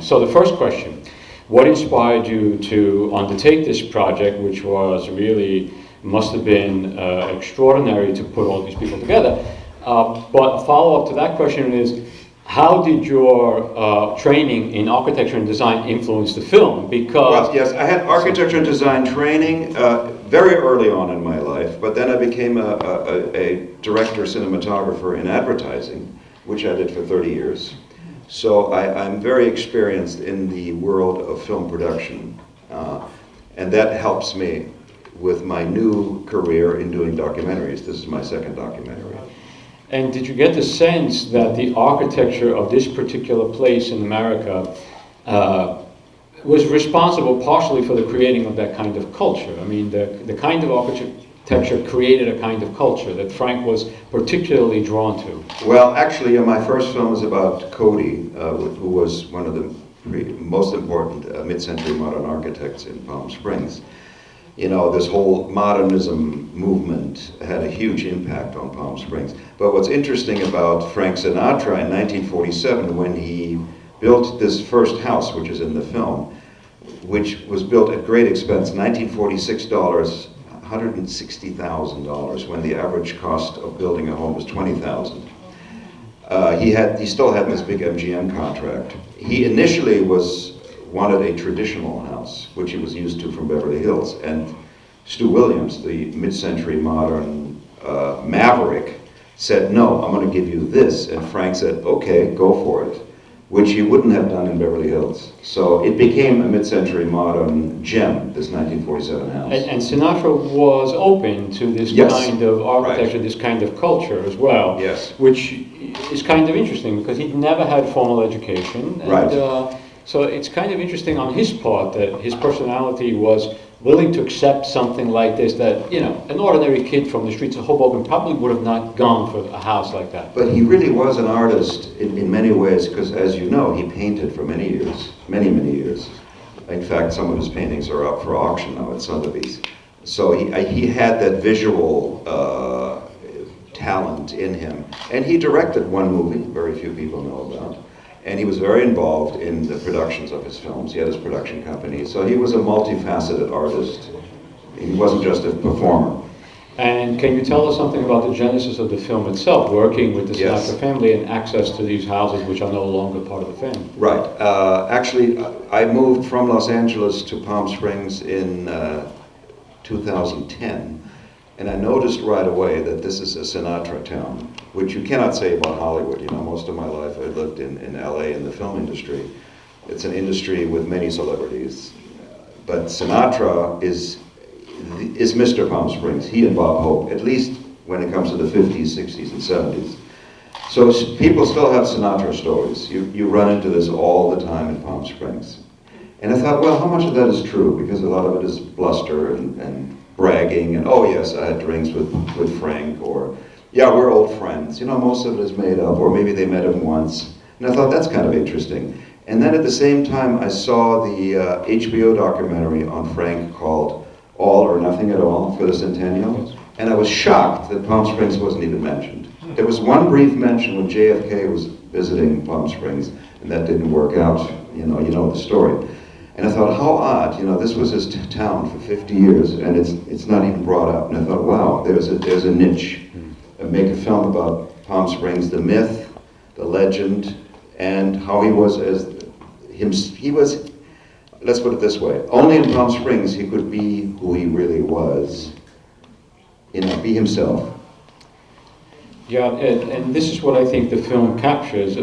So the first question, what inspired you to undertake this project, which was really, must have been extraordinary to put all these people together? But a follow-up to that question is, how did your training in architecture and design influence the film? Because well, yes, I had architecture and design training very early on in my life, but then I became a director cinematographer in advertising, which I did for 30 years. So I'm very experienced in the world of film production, and that helps me with my new career in doing documentaries. This is my second documentary. And did you get the sense that the architecture of this particular place in America was responsible partially for the creating of that kind of culture? I mean, the kind of architecture created a kind of culture that Frank was particularly drawn to. Well, actually, my first film is about Cody, who was one of the most important mid-century modern architects in Palm Springs. You know, this whole modernism movement had a huge impact on Palm Springs. But what's interesting about Frank Sinatra in 1947, when he built this first house, which is in the film, which was built at great expense, $1946, $160,000, when the average cost of building a home was $20,000. He still had this big MGM contract. He initially wanted a traditional house, which he was used to from Beverly Hills. And Stu Williams, the mid-century modern maverick, said, no, I'm going to give you this. And Frank said, okay, go for it, which he wouldn't have done in Beverly Hills. So it became a mid-century modern gem, this 1947 house. And Sinatra was open to this kind of architecture, this kind of culture as well, which is kind of interesting because he'd never had formal education. And, so it's kind of interesting on his part that his personality was willing to accept something like this that, you know, an ordinary kid from the streets of Hoboken probably would have not gone for a house like that. But he really was an artist in many ways because, as you know, he painted for many years, many years. In fact, some of his paintings are up for auction now at Sotheby's. So he had that visual talent in him. And he directed one movie, very few people know about. And he was very involved in the productions of his films. He had his production company. So he was a multifaceted artist. He wasn't just a performer. And can you tell us something about the genesis of the film itself, working with the Sinatra family and access to these houses which are no longer part of the family? Right. Actually, I moved from Los Angeles to Palm Springs in 2010. And I noticed right away that this is a Sinatra town, which you cannot say about Hollywood. You know, most of my life I lived in LA in the film industry. It's an industry with many celebrities. But Sinatra is Mr. Palm Springs, he and Bob Hope, at least when it comes to the 50s, 60s, and 70s. So people still have Sinatra stories. You run into this all the time in Palm Springs. And I thought, well, how much of that is true? Because a lot of it is bluster and bragging, and oh yes, I had drinks with Frank, or yeah, we're old friends. You know, most of it is made up, or maybe they met him once. And I thought that's kind of interesting. And then at the same time, I saw the HBO documentary on Frank called All or Nothing at All for the Centennial, and I was shocked that Palm Springs wasn't even mentioned. There was one brief mention when JFK was visiting Palm Springs, and that didn't work out. You know the story. And I thought, how odd, you know, this was his town for 50 years, and it's not even brought up. And I thought, wow, there's a niche. Make a film about Palm Springs, the myth, the legend, and how he was let's put it this way, only in Palm Springs he could be who he really was, you know, be himself. Yeah, and this is what I think the film captures.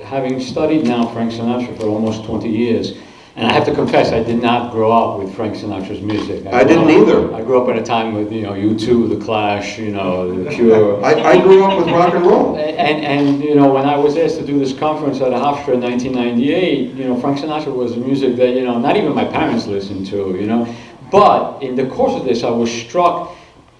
Having studied now Frank Sinatra for almost 20 years, and I have to confess, I did not grow up with Frank Sinatra's music. I didn't either. I grew up at a time with, you know, U2, The Clash, you know, The Cure. I grew up with rock and roll. And you know, when I was asked to do this conference at Hofstra in 1998, you know, Frank Sinatra was music that, you know, not even my parents listened to, you know. But in the course of this, I was struck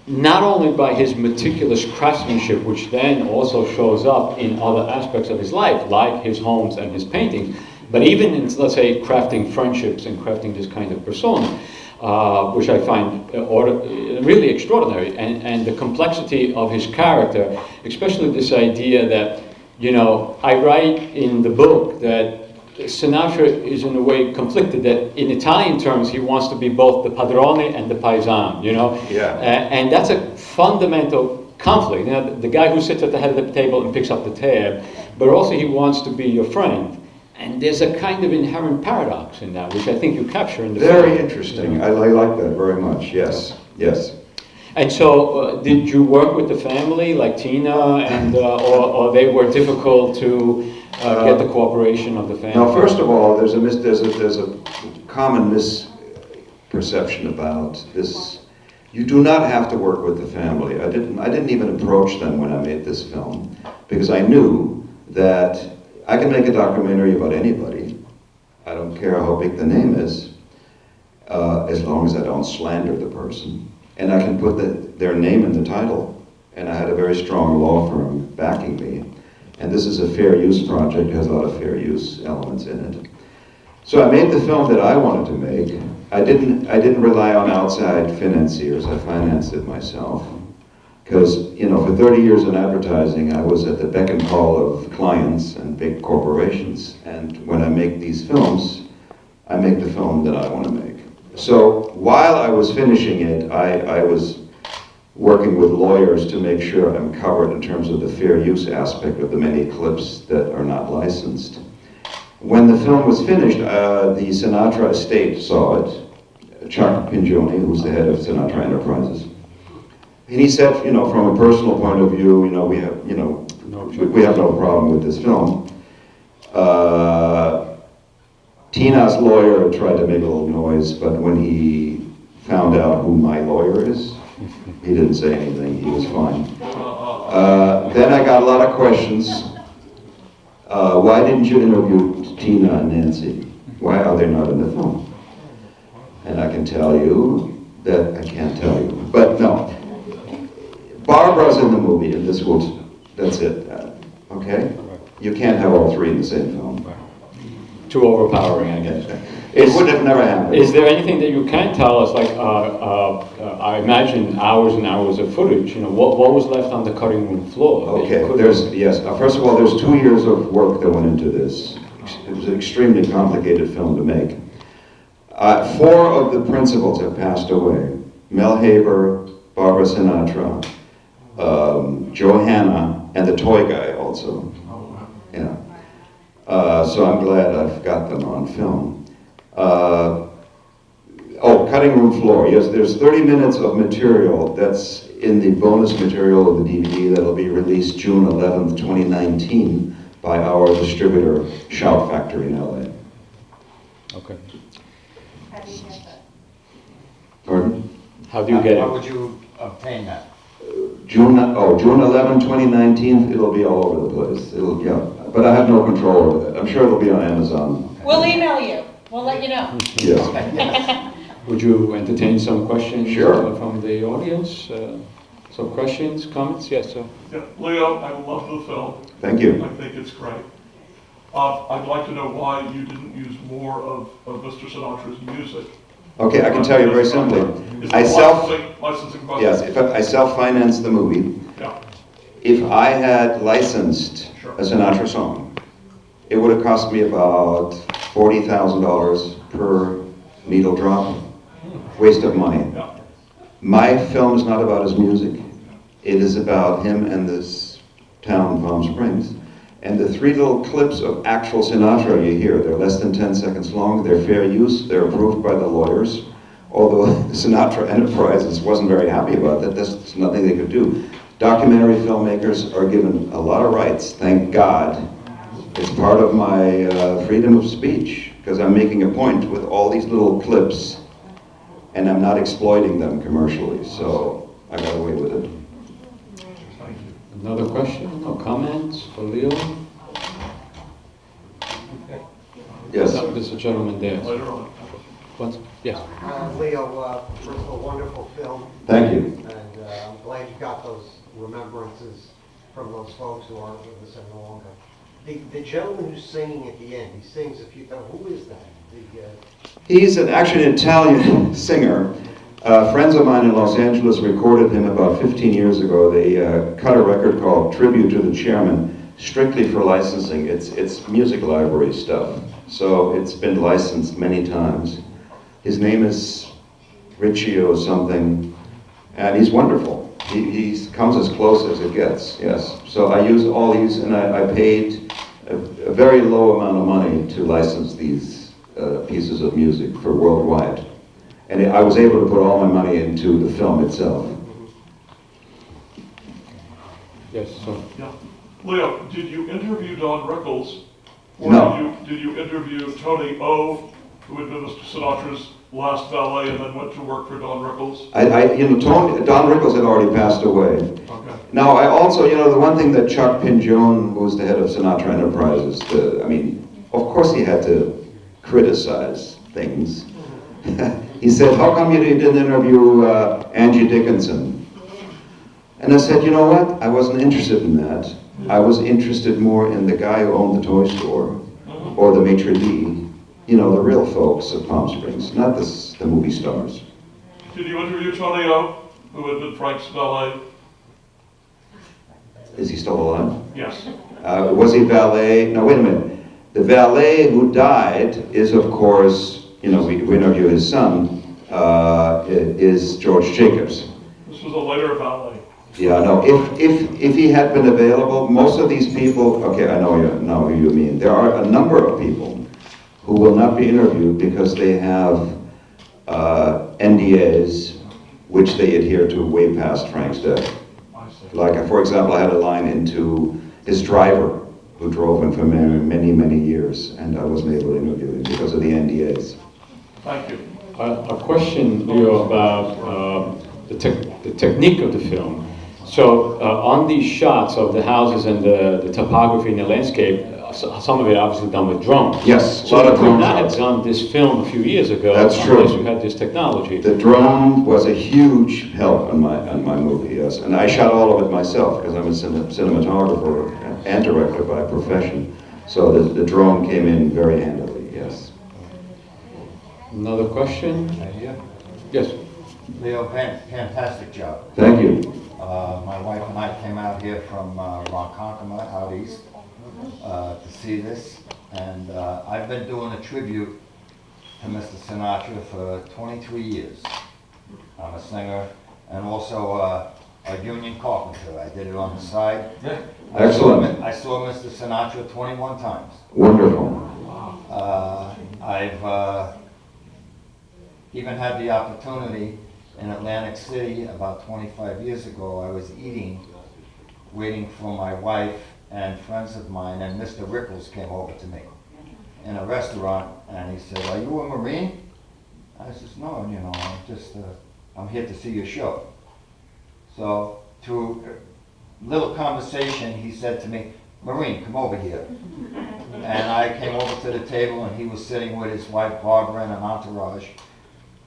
not only by his meticulous craftsmanship, which then also shows up in other aspects of his life, like his homes and his paintings, but even in, let's say, crafting friendships and crafting this kind of persona, which I find really extraordinary, and the complexity of his character, especially this idea that, you know, I write in the book that Sinatra is in a way conflicted that in Italian terms he wants to be both the padrone and the paisan, you know? Yeah. And that's a fundamental conflict. You know, the guy who sits at the head of the table and picks up the tab, but also he wants to be your friend. And there's a kind of inherent paradox in that, which I think you capture in the film. Very interesting. I like that very much. Yes, yes. And so, did you work with the family, like Tina, and or they were difficult to get the cooperation of the family? Now, first of all, there's a common misperception about this. You do not have to work with the family. I didn't even approach them when I made this film, because I knew that I can make a documentary about anybody. I don't care how big the name is, as long as I don't slander the person. And I can put their name in the title. And I had a very strong law firm backing me. And this is a fair use project, it has a lot of fair use elements in it. So I made the film that I wanted to make. I didn't rely on outside financiers, I financed it myself. Because, you know, for 30 years in advertising, I was at the beck and call of clients and big corporations. And when I make these films, I make the film that I want to make. So while I was finishing it, I was working with lawyers to make sure I'm covered in terms of the fair use aspect of the many clips that are not licensed. When the film was finished, the Sinatra estate saw it. Chuck Pingioni, who's the head of Sinatra Enterprises. And he said, you know, from a personal point of view, we have no problem with this film. Tina's lawyer tried to make a little noise, but when he found out who my lawyer is, he didn't say anything. He was fine. Then I got a lot of questions. Why didn't you interview Tina and Nancy? Why are they not in the film? And I can tell you that I can't tell you. But no. Barbara's in the movie, and that's it. Okay? You can't have all three in the same film. Too overpowering, I guess. It would have never happened. Is there anything that you can tell us? Like, I imagine hours and hours of footage. You know, what was left on the cutting room floor? Okay, yes. First of all, there's 2 years of work that went into this. It was an extremely complicated film to make. 4 of the principals have passed away. Mel Haber, Barbara Sinatra, Johanna, and the toy guy also. Yeah. So I'm glad I've got them on film. Cutting room floor. Yes, there's 30 minutes of material that's in the bonus material of the DVD that'll be released June 11th, 2019 by our distributor, Shout Factory in LA. Okay. How do you get that? Pardon? How do you get it? How would you obtain that? June 11, 2019, it'll be all over the place. But I have no control over that. I'm sure it'll be on Amazon. We'll email you. We'll let you know. Yes. Would you entertain some questions Sure. from the audience? Some questions, comments? Yes, sir. Yeah, Leo, I love the film. Thank you. I think it's great. I'd like to know why you didn't use more of Mr. Sinatra's music. Okay, I can tell you very simply. Licensing budget. Yes, if I self-financed the movie. Yeah. If I had licensed Sure. a Sinatra song, it would have cost me about $40,000 per needle drop. Waste of money. Yeah. My film is not about his music. It is about him and this town, Palm Springs. And the 3 little clips of actual Sinatra you hear, they're less than 10 seconds long, they're fair use, they're approved by the lawyers. Although the Sinatra Enterprises wasn't very happy about that, there's nothing they could do. Documentary filmmakers are given a lot of rights, thank God. It's part of my freedom of speech, because I'm making a point with all these little clips, and I'm not exploiting them commercially, so I got away with it. Another question or comments for Leo? Yes. No, there's a gentleman there. Later on. What? Yes. Leo, first of all, wonderful film, Thank you. and I'm glad you got those remembrances from those folks who aren't with us any longer. The gentleman who's singing at the end, he sings a few times. Who is that? He's actually an Italian singer. Friends of mine in Los Angeles recorded him about 15 years ago. They cut a record called Tribute to the Chairman, strictly for licensing. It's music library stuff. So it's been licensed many times. His name is Richie or something, and he's wonderful. He comes as close as it gets, yes. So I use all these, and I paid a very low amount of money to license these pieces of music for worldwide. And I was able to put all my money into the film itself. Yes, so. Yeah. Leo, did you interview Don Rickles? Or No. did you interview Tony O, who had been Mr. Sinatra's last valet and then went to work for Don Rickles? Don Rickles had already passed away. Okay. Now, I also, the one thing that Chuck Pinjone, who was the head of Sinatra Enterprises, of course he had to criticize things. He said, how come you didn't interview Angie Dickinson? And I said, you know what? I wasn't interested in that. I was interested more in the guy who owned the toy store, or the maitre d', the real folks of Palm Springs, not the movie stars. Did you interview Tony O, who had been Frank's valet? Is he still alive? Yes. Was he valet? No, wait a minute. The valet who died is, of course, we interview his son, is George Jacobs. This was a later valet. Yeah, no, if he had been available, most of these people, okay, I know who you mean. There are a number of people who will not be interviewed because they have NDAs, which they adhere to way past Frank's death. I see. Like, for example, I had a line into his driver, who drove him for many, many years, and I wasn't able to interview him because of the NDAs. Thank you. A question, Leo, about the technique of the film. So on these shots of the houses and the topography and the landscape, some of it obviously done with drone. Yes, a So lot you of could drone not have shots. done this film a few years ago. That's true. Unless you had this technology. The drone was a huge help on my movie, yes. And I shot all of it myself because I'm a cinematographer and director by profession. So the drone came in very handily, yes. Another question? Yeah. Yes. Leo, fantastic job. Thank you. My wife and I came out here from Ronkonkoma, out east, to see this. And I've been doing a tribute to Mr. Sinatra for 23 years. I'm a singer and also a union carpenter. I did it on the side. Excellent. I saw Mr. Sinatra 21 times. Wonderful. I've even had the opportunity in Atlantic City about 25 years ago. I was waiting for my wife and friends of mine, and Mr. Rickles came over to me in a restaurant, and he said, "Are you a Marine?" I says, "No, I'm here to see your show." So through a little conversation, he said to me, "Marine, come over here." And I came over to the table, and he was sitting with his wife Barbara and an entourage.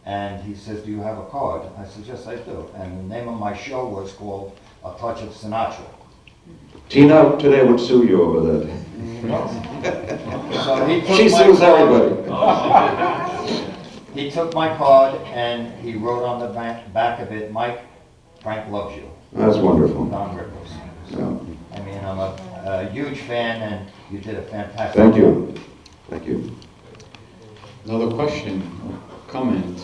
And he says, "Do you have a card?" I said, "Yes, I do." And the name of my show was called A Touch of Sinatra. Tina today would sue you over that. So he took She my sues card. everybody. He took my card and he wrote on the back of it, "Mike, Frank loves you." That's wonderful. Don Rickles. Yeah. I mean, I'm a huge fan, and you did a fantastic Thank job. you. Thank you. Another question, comment.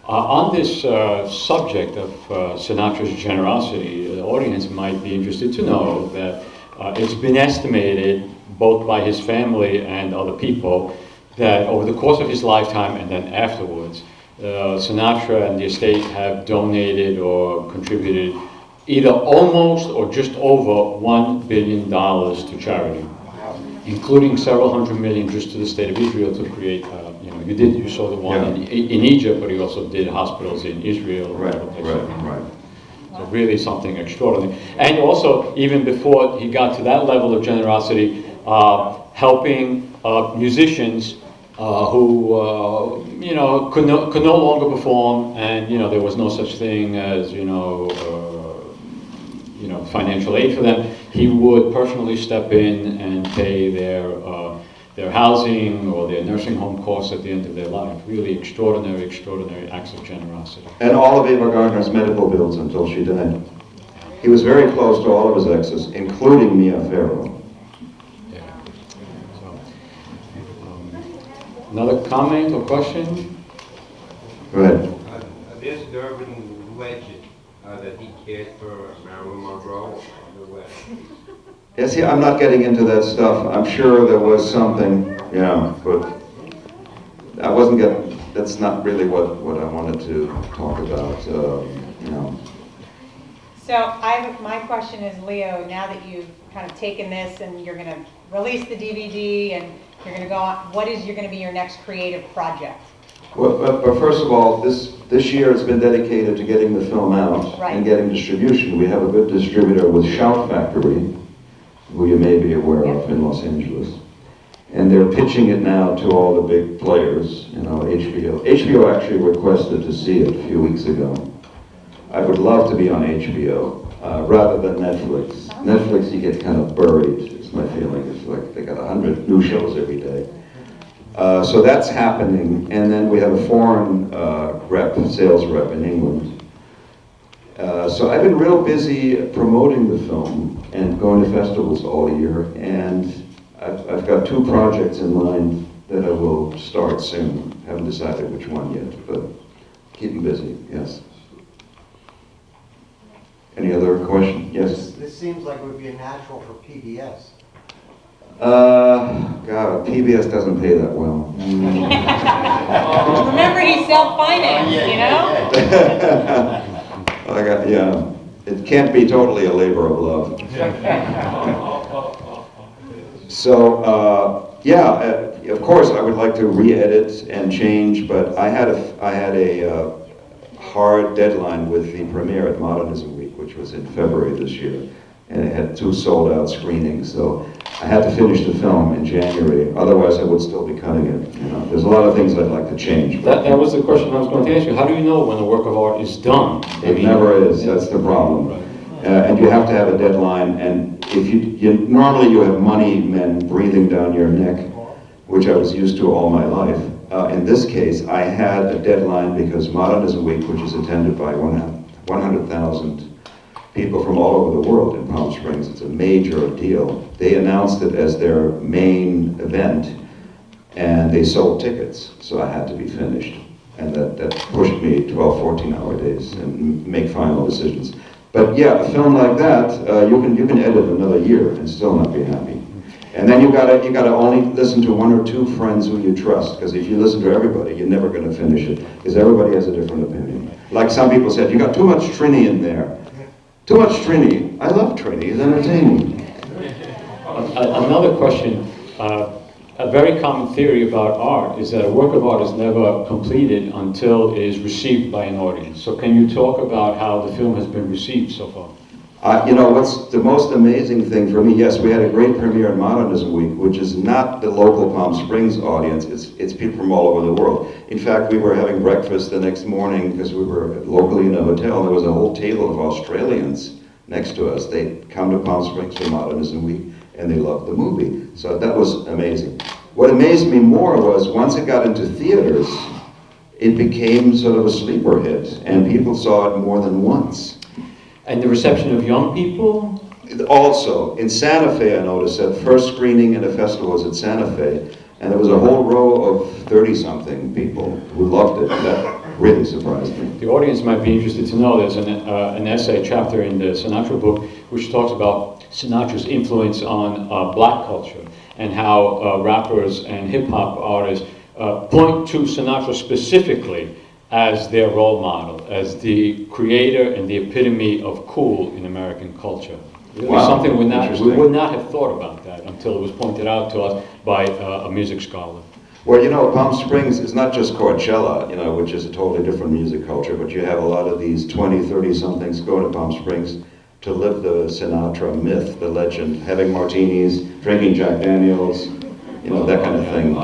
On this subject of Sinatra's generosity, the audience might be interested to know that it's been estimated, both by his family and other people, that over the course of his lifetime and then afterwards, Sinatra and the estate have donated or contributed either almost or just over $1 billion to charity, including several hundred million just to the state of Israel to create, you saw the one in Egypt, but he also did hospitals in Israel. Right. So really something extraordinary. And also, even before he got to that level of generosity, helping musicians who could no longer perform, and there was no such thing as financial aid for them. He would personally step in and pay their housing or their nursing home costs at the end of their life. Really extraordinary acts of generosity. And all of Ava Gardner's medical bills until she died. He was very close to all of his exes, including Mia Farrow. Yeah. So, Another comment or question? Go ahead. There's the urban legend that he cared for Marilyn Monroe on the way. Yeah, see, I'm not getting into that stuff. I'm sure there was something, yeah, but I wasn't getting, that's not really what I wanted to talk about, you know. So my question is, Leo, now that you've kind of taken this and you're going to release the DVD and you're going to go on, what is going to be your next creative project? Well, but first of all, this year has been dedicated to getting the film out Right. and getting distribution. We have a good distributor with Shout Factory, who you may be aware of in Los Angeles. And they're pitching it now to all the big players, you know, HBO. HBO actually requested to see it a few weeks ago. I would love to be on HBO, rather than Netflix. Netflix, you get kind of buried, it's my feeling. It's like they got 100 new shows every day. So that's happening, and then we have a foreign sales rep in England. So I've been real busy promoting the film and going to festivals all year, and I've got 2 projects in mind that I will start soon. Haven't decided which one yet, but keeping busy, yes. Any other question? Yes? This seems like it would be a natural for PBS. God, PBS doesn't pay that well. Remember, he's self-financed, you know? Yeah, it can't be totally a labor of love. So, of course, I would like to re-edit and change, but I had a hard deadline with the premiere at Modernism Week, which was in February this year, and it had 2 sold-out screenings, so I had to finish the film in January. Otherwise, I would still be cutting it. You know, there's a lot of things I'd like to change. That was the question I was going to ask you. How do you know when a work of art is done? It never is. That's the problem. And you have to have a deadline. And if normally you have money men breathing down your neck, which I was used to all my life. In this case, I had a deadline because Modernism Week, which is attended by 100,000 people from all over the world in Palm Springs, it's a major deal. They announced it as their main event, and they sold tickets, so I had to be finished. And that pushed me 12, 14-hour days and make final decisions. But yeah, a film like that, you can edit another year and still not be happy. And then you gotta only listen to 1 or 2 friends who you trust, because if you listen to everybody, you're never gonna finish it, because everybody has a different opinion. Like some people said, you got too much Trini in there. Too much Trini. I love Trini, it's entertaining. Another question. A very common theory about art is that a work of art is never completed until it is received by an audience. So can you talk about how the film has been received so far? You know, what's the most amazing thing for me, yes, we had a great premiere at Modernism Week, which is not the local Palm Springs audience, it's people from all over the world. In fact, we were having breakfast the next morning because we were locally in a hotel, and there was a whole table of Australians next to us. They'd come to Palm Springs for Modernism Week, and they loved the movie. So that was amazing. What amazed me more was once it got into theaters, it became sort of a sleeper hit, and people saw it more than once. And the reception of young people? Also, in Santa Fe, I noticed that first screening in a festival was at Santa Fe, and there was a whole row of 30-something people who loved it. That really surprised me. The audience might be interested to know there's an essay chapter in the Sinatra book which talks about Sinatra's influence on black culture and how rappers and hip-hop artists point to Sinatra specifically as their role model, as the creator and the epitome of cool in American culture. Really wow. Something we would not have thought about that until it was pointed out to us by a music scholar. Well, you know, Palm Springs is not just Coachella, you know, which is a totally different music culture, but you have a lot of these 20, 30-somethings going to Palm Springs to live the Sinatra myth, the legend, having martinis, drinking Jack Daniels, you know, that kind of thing.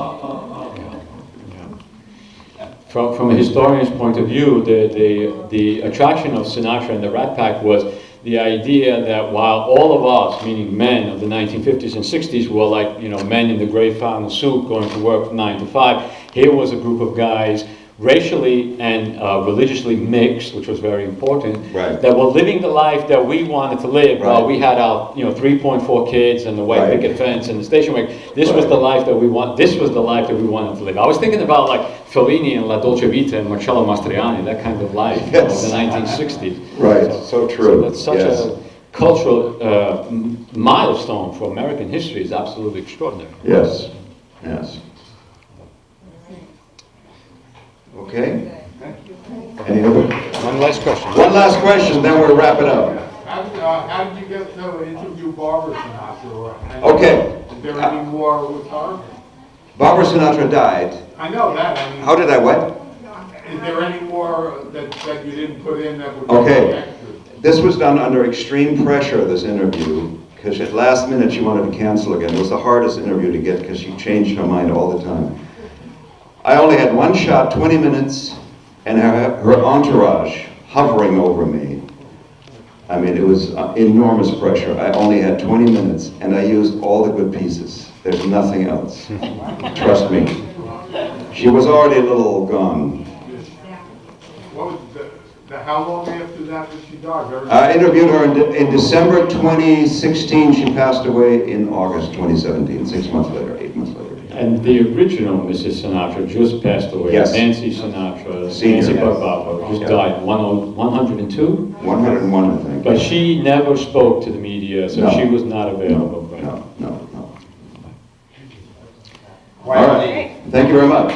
From a historian's point of view, the attraction of Sinatra and the Rat Pack was the idea that while all of us, meaning men of the 1950s and 60s, were like, you know, men in the gray flannel suit going to work 9 to 5, here was a group of guys racially and religiously mixed, which was very important, Right. that were living the life that we wanted to live while Right. we had our 3.4 kids and the white Right. picket fence and the station wagon. This was Right. the life that we want. This was the life that we wanted to live. I was thinking about like Fellini and La Dolce Vita and Marcello Mastroianni, that kind of life Yes. of the 1960s. Right, so true. So that's such Yes. a cultural milestone for American history. Is absolutely extraordinary. Yes, yes. Okay? Any other? One last question. One last question, then we'll wrap it up. How did you get to interview Barbara Sinatra? And Okay. Is there any more with her? Barbara Sinatra died. I know that. I mean, How did I what? is there any more that you didn't put in that would Okay. be extra? This was done under extreme pressure, this interview, because at last minute she wanted to cancel again. It was the hardest interview to get because she changed her mind all the time. I only had one shot, 20 minutes, and her entourage hovering over me. I mean, it was enormous pressure. I only had 20 minutes, and I used all the good pieces. There's nothing else. Trust me. She was already a little gone. What was how long after that did she die? I interviewed her in December 2016. She passed away in August 2017, 6 months later, 8 months later. And the original Mrs. Sinatra just passed away. Yes. Nancy Sinatra, Senior. Nancy Barbara, just Yeah. died, 102. 101, I think. But she never spoke to the media, so No. she was not available. No, no, no. Why All don't right. they- Thank you very much.